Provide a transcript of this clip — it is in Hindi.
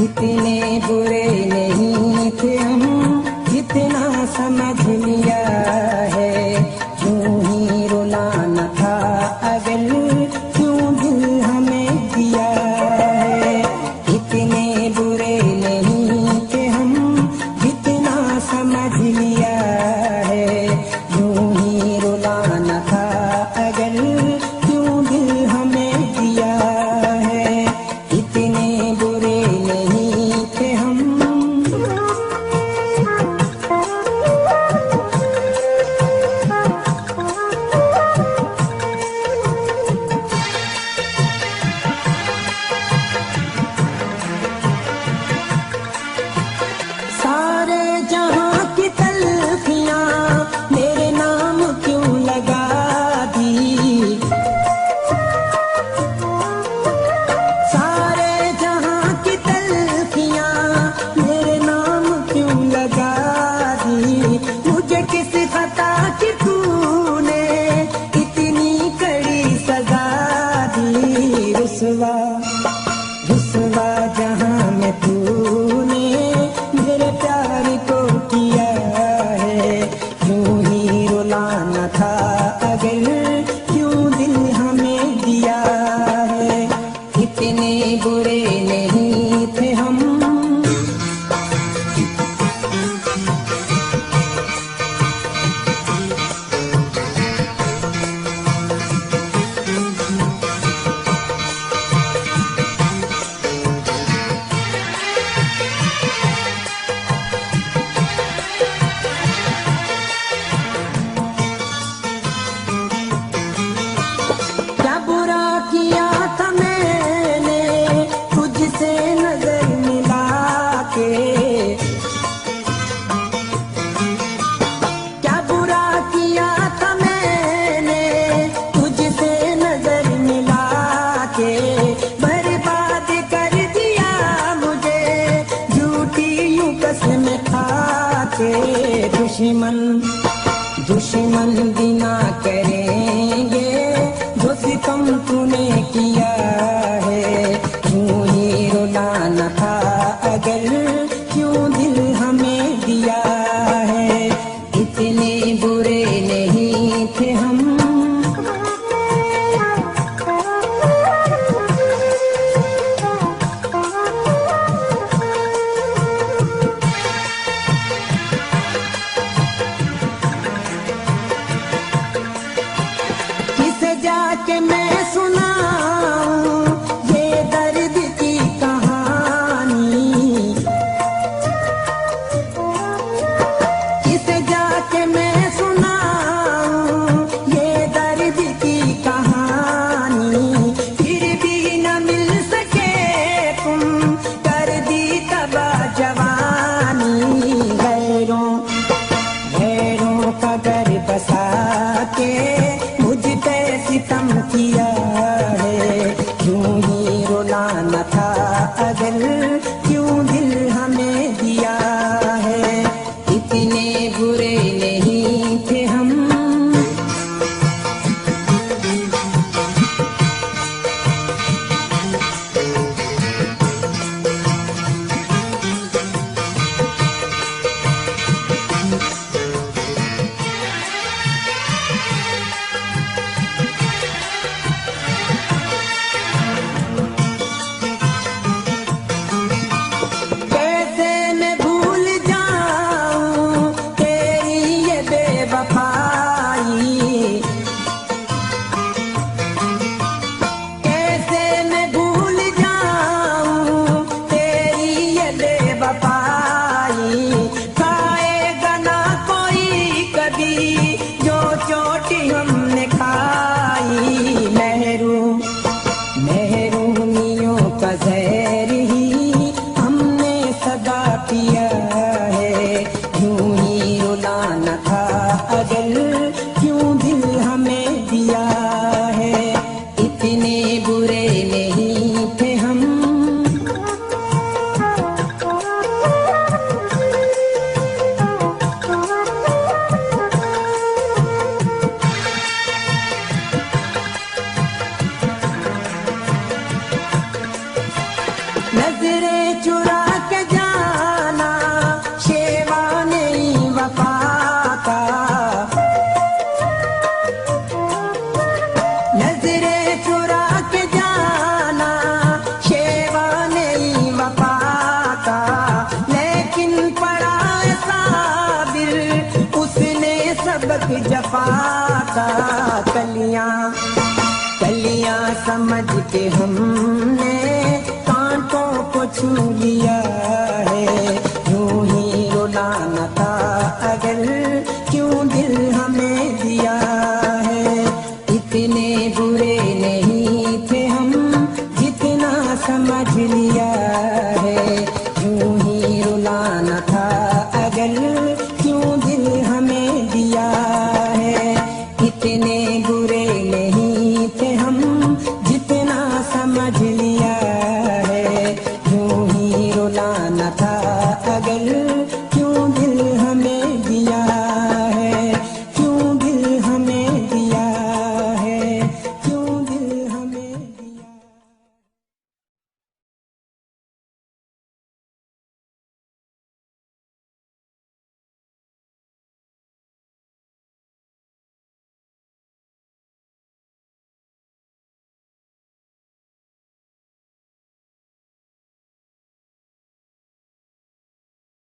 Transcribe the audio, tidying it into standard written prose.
इतने बुरे नहीं थे हम, इतना समझ लिया है। यूं ही रुलाना था अगर, क्यों दिल हमें दिया है। इतने बुरे नहीं थे हम, इतना समझ लिया है। यूं ही रुलाना था अगर, क्यों दिल हमें दिया है। इतने बुरे नहीं थे हम। सारे जहां की तलखियां मेरे नाम क्यों लगा दी। सारे जहां की तलखियां मेरे नाम क्यों लगा दी। मुझे किस खता की तूने इतनी कड़ी सजा दी। रुसवा रुसवा जहां में तूने मेरे प्यार को किया है। यूं ही रुलाना था अगर, क्यों दिल हमें दिया है। इतने बुरे नहीं थे हम। के हमने कांटों को छू लिया है। यूं ही रुलाना था अगर क्यों दिल हमें दिया है। इतने बुरे नहीं थे हम जितना समझ लिया है। यूं ही रुलाना था अगर क्यों दिल हमें दिया है। इतने बुरे नहीं थे हम जितना समझ